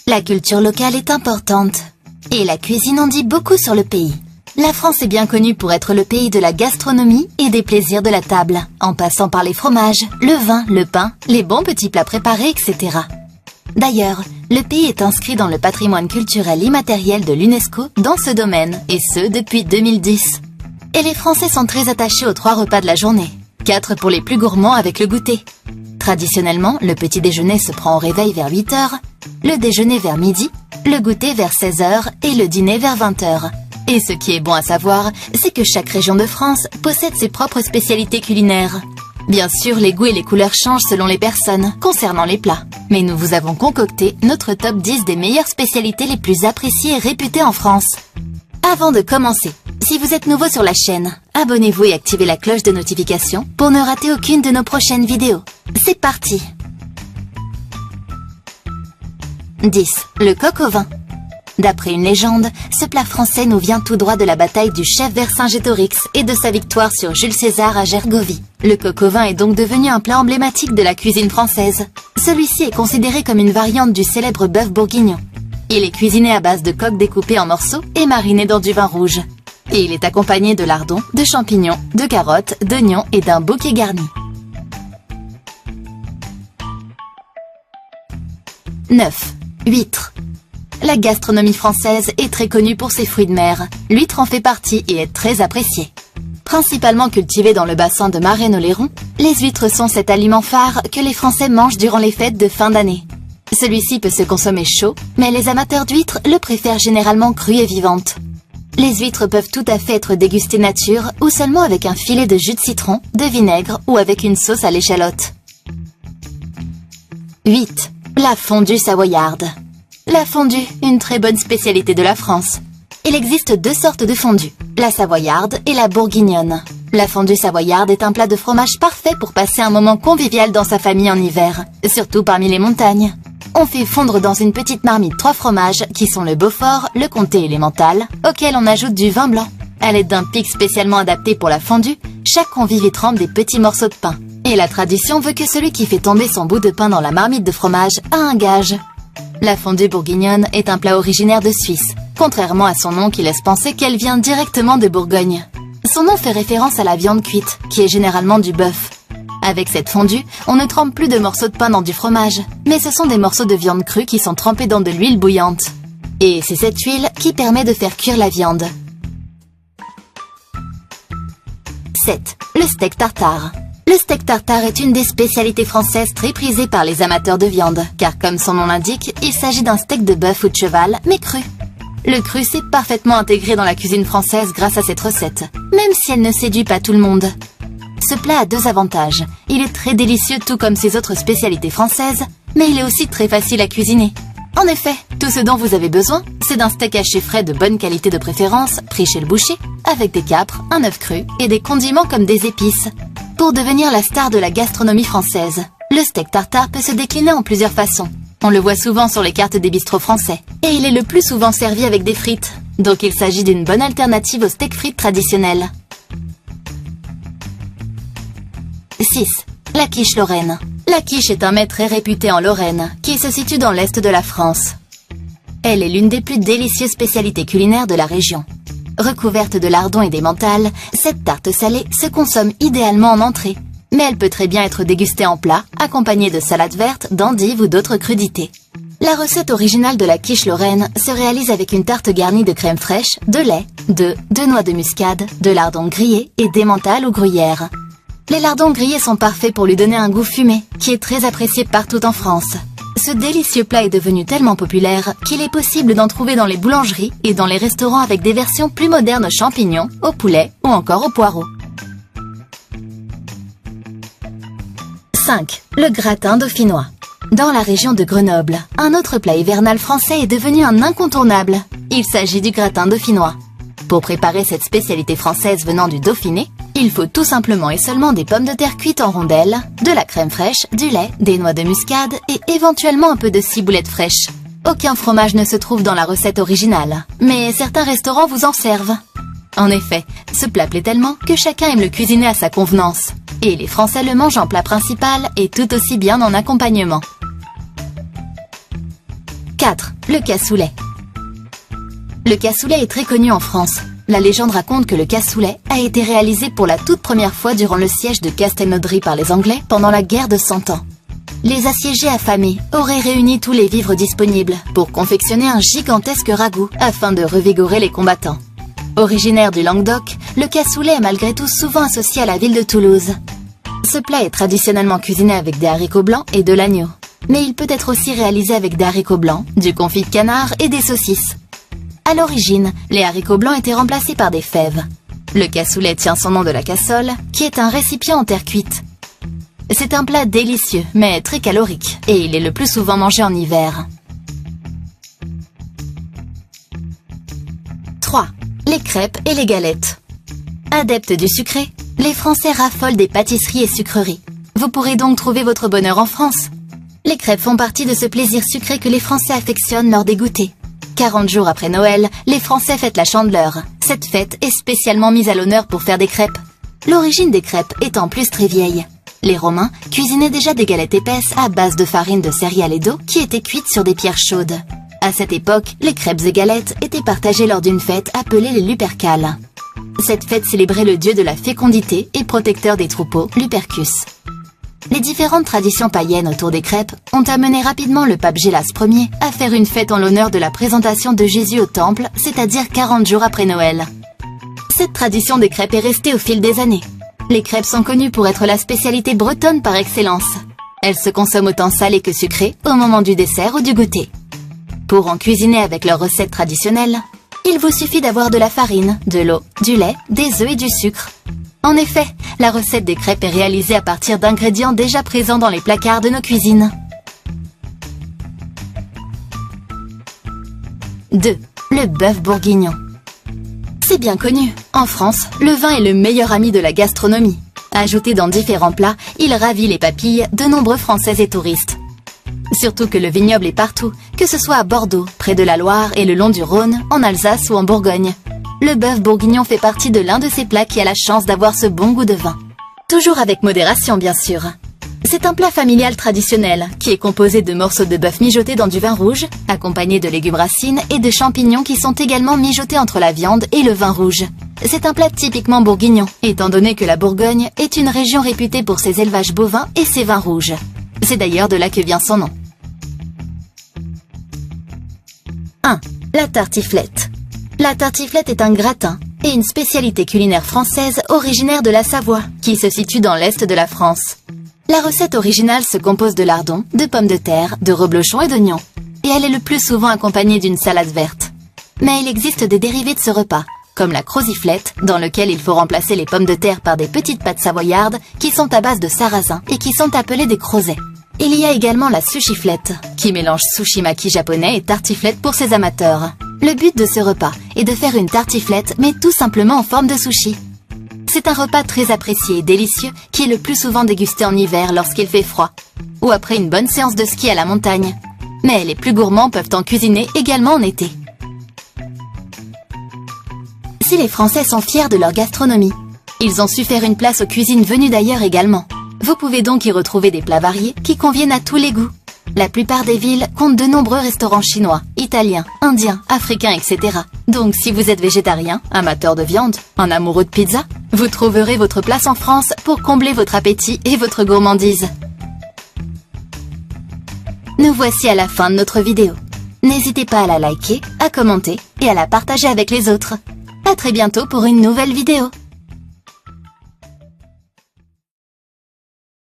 La culture locale est importante. Et la cuisine en dit beaucoup sur le pays. La France est bien connue pour être le pays de la gastronomie et des plaisirs de la table, en passant par les fromages, le vin, le pain, les bons petits plats préparés, etc. D'ailleurs, le pays est inscrit dans le patrimoine culturel immatériel de l'UNESCO dans ce domaine, et ce depuis 2010. Et les Français sont très attachés aux 3 repas de la journée, 4 pour les plus gourmands avec le goûter. Traditionnellement, le petit déjeuner se prend au réveil vers 8h, le déjeuner vers midi, le goûter vers 16h et le dîner vers 20h. Et ce qui est bon à savoir, c'est que chaque région de France possède ses propres spécialités culinaires. Bien sûr, les goûts et les couleurs changent selon les personnes, concernant les plats. Mais nous vous avons concocté notre top 10 des meilleures spécialités les plus appréciées et réputées en France. Avant de commencer, si vous êtes nouveau sur la chaîne, abonnez-vous et activez la cloche de notification pour ne rater aucune de nos prochaines vidéos. C'est parti! 10. Le coq au vin. D'après une légende, ce plat français nous vient tout droit de la bataille du chef Vercingétorix et de sa victoire sur Jules César à Gergovie. Le coq au vin est donc devenu un plat emblématique de la cuisine française. Celui-ci est considéré comme une variante du célèbre bœuf bourguignon. Il est cuisiné à base de coq découpé en morceaux et mariné dans du vin rouge. Et il est accompagné de lardons, de champignons, de carottes, d'oignons et d'un bouquet garni. 9. Huîtres. La gastronomie française est très connue pour ses fruits de mer. L'huître en fait partie et est très appréciée. Principalement cultivée dans le bassin de Marennes-Oléron, les huîtres sont cet aliment phare que les Français mangent durant les fêtes de fin d'année. Celui-ci peut se consommer chaud, mais les amateurs d'huîtres le préfèrent généralement cru et vivante. Les huîtres peuvent tout à fait être dégustées nature ou seulement avec un filet de jus de citron, de vinaigre ou avec une sauce à l'échalote. 8. La fondue savoyarde. La fondue, une très bonne spécialité de la France. Il existe 2 sortes de fondue, la savoyarde et la bourguignonne. La fondue savoyarde est un plat de fromage parfait pour passer un moment convivial dans sa famille en hiver, surtout parmi les montagnes. On fait fondre dans une petite marmite 3 fromages qui sont le Beaufort, le Comté et l'Emmental, auxquels on ajoute du vin blanc. À l'aide d'un pic spécialement adapté pour la fondue, chaque convive y trempe des petits morceaux de pain. Et la tradition veut que celui qui fait tomber son bout de pain dans la marmite de fromage a un gage. La fondue bourguignonne est un plat originaire de Suisse, contrairement à son nom qui laisse penser qu'elle vient directement de Bourgogne. Son nom fait référence à la viande cuite, qui est généralement du bœuf. Avec cette fondue, on ne trempe plus de morceaux de pain dans du fromage, mais ce sont des morceaux de viande crue qui sont trempés dans de l'huile bouillante. Et c'est cette huile qui permet de faire cuire la viande. 7. Le steak tartare. Le steak tartare est une des spécialités françaises très prisées par les amateurs de viande, car comme son nom l'indique, il s'agit d'un steak de bœuf ou de cheval, mais cru. Le cru s'est parfaitement intégré dans la cuisine française grâce à cette recette, même si elle ne séduit pas tout le monde. Ce plat a 2 avantages. Il est très délicieux tout comme ses autres spécialités françaises, mais il est aussi très facile à cuisiner. En effet, tout ce dont vous avez besoin, c'est d'un steak haché frais de bonne qualité de préférence, pris chez le boucher, avec des capres, un œuf cru et des condiments comme des épices. Pour devenir la star de la gastronomie française, le steak tartare peut se décliner en plusieurs façons. On le voit souvent sur les cartes des bistrots français. Et il est le plus souvent servi avec des frites. Donc il s'agit d'une bonne alternative au steak frites traditionnel. 6. La quiche lorraine. La quiche est un mets très réputé en Lorraine, qui se situe dans l'est de la France. Elle est l'une des plus délicieuses spécialités culinaires de la région. Recouverte de lardons et d'emmental, cette tarte salée se consomme idéalement en entrée. Mais elle peut très bien être dégustée en plat, accompagnée de salade verte, d'endives ou d'autres crudités. La recette originale de la quiche lorraine se réalise avec une tarte garnie de crème fraîche, de lait, de noix de muscade, de lardons grillés et d'emmental ou gruyère. Les lardons grillés sont parfaits pour lui donner un goût fumé, qui est très apprécié partout en France. Ce délicieux plat est devenu tellement populaire qu'il est possible d'en trouver dans les boulangeries et dans les restaurants avec des versions plus modernes aux champignons, au poulet ou encore aux poireaux. 5. Le gratin dauphinois. Dans la région de Grenoble, un autre plat hivernal français est devenu un incontournable. Il s'agit du gratin dauphinois. Pour préparer cette spécialité française venant du Dauphiné, il faut tout simplement et seulement des pommes de terre cuites en rondelles, de la crème fraîche, du lait, des noix de muscade et éventuellement un peu de ciboulette fraîche. Aucun fromage ne se trouve dans la recette originale, mais certains restaurants vous en servent. En effet, ce plat plaît tellement que chacun aime le cuisiner à sa convenance. Et les Français le mangent en plat principal et tout aussi bien en accompagnement. 4. 4. Le cassoulet. Le cassoulet est très connu en France. La légende raconte que le cassoulet a été réalisé pour la toute première fois durant le siège de Castelnaudary par les Anglais pendant la guerre de 100 ans. Les assiégés affamés auraient réuni tous les vivres disponibles pour confectionner un gigantesque ragoût afin de revigorer les combattants. Originaire du Languedoc, le cassoulet est malgré tout souvent associé à la ville de Toulouse. Ce plat est traditionnellement cuisiné avec des haricots blancs et de l'agneau. Mais il peut être aussi réalisé avec des haricots blancs, du confit de canard et des saucisses. À l'origine, les haricots blancs étaient remplacés par des fèves. Le cassoulet tient son nom de la cassole, qui est un récipient en terre cuite. C'est un plat délicieux, mais très calorique, et il est le plus souvent mangé en hiver. 3. Les crêpes et les galettes. Adeptes du sucré, les Français raffolent des pâtisseries et sucreries. Vous pourrez donc trouver votre bonheur en France. Les crêpes font partie de ce plaisir sucré que les Français affectionnent lors des goûters. 40 jours après Noël, les Français fêtent la Chandeleur. Cette fête est spécialement mise à l'honneur pour faire des crêpes. L'origine des crêpes est en plus très vieille. Les Romains cuisinaient déjà des galettes épaisses à base de farine de céréales et d'eau qui étaient cuites sur des pierres chaudes. À cette époque, les crêpes et galettes étaient partagées lors d'une fête appelée les Lupercales. Cette fête célébrait le dieu de la fécondité et protecteur des troupeaux, Lupercus. Les différentes traditions païennes autour des crêpes ont amené rapidement le pape Gélas Ier à faire une fête en l'honneur de la présentation de Jésus au temple, c'est-à-dire 40 jours après Noël. Cette tradition des crêpes est restée au fil des années. Les crêpes sont connues pour être la spécialité bretonne par excellence. Elles se consomment autant salées que sucrées au moment du dessert ou du goûter. Pour en cuisiner avec leurs recettes traditionnelles, il vous suffit d'avoir de la farine, de l'eau, du lait, des œufs et du sucre. En effet, la recette des crêpes est réalisée à partir d'ingrédients déjà présents dans les placards de nos cuisines. 2. Le bœuf bourguignon. C'est bien connu, en France, le vin est le meilleur ami de la gastronomie. Ajouté dans différents plats, il ravit les papilles de nombreux Français et touristes. Surtout que le vignoble est partout, que ce soit à Bordeaux, près de la Loire et le long du Rhône, en Alsace ou en Bourgogne. Le bœuf bourguignon fait partie de l'un de ces plats qui a la chance d'avoir ce bon goût de vin. Toujours avec modération, bien sûr. C'est un plat familial traditionnel qui est composé de morceaux de bœuf mijotés dans du vin rouge, accompagnés de légumes racines et de champignons qui sont également mijotés entre la viande et le vin rouge. C'est un plat typiquement bourguignon, étant donné que la Bourgogne est une région réputée pour ses élevages bovins et ses vins rouges. C'est d'ailleurs de là que vient son nom. 1. La tartiflette. La tartiflette est un gratin et une spécialité culinaire française originaire de la Savoie, qui se situe dans l'est de la France. La recette originale se compose de lardons, de pommes de terre, de reblochons et d'oignons, et elle est le plus souvent accompagnée d'une salade verte. Mais il existe des dérivés de ce repas, comme la croziflette, dans lequel il faut remplacer les pommes de terre par des petites pâtes savoyardes qui sont à base de sarrasin et qui sont appelées des crozets. Il y a également la sushiflette, qui mélange sushi-maki japonais et tartiflette pour ses amateurs. Le but de ce repas est de faire une tartiflette, mais tout simplement en forme de sushi. C'est un repas très apprécié et délicieux qui est le plus souvent dégusté en hiver lorsqu'il fait froid, ou après une bonne séance de ski à la montagne. Mais les plus gourmands peuvent en cuisiner également en été. Si les Français sont fiers de leur gastronomie, ils ont su faire une place aux cuisines venues d'ailleurs également. Vous pouvez donc y retrouver des plats variés qui conviennent à tous les goûts. La plupart des villes comptent de nombreux restaurants chinois, italiens, indiens, africains, etc. Donc si vous êtes végétarien, amateur de viande, un amoureux de pizza, vous trouverez votre place en France pour combler votre appétit et votre gourmandise. Nous voici à la fin de notre vidéo. N'hésitez pas à la liker, à commenter et à la partager avec les autres. À très bientôt pour une nouvelle vidéo.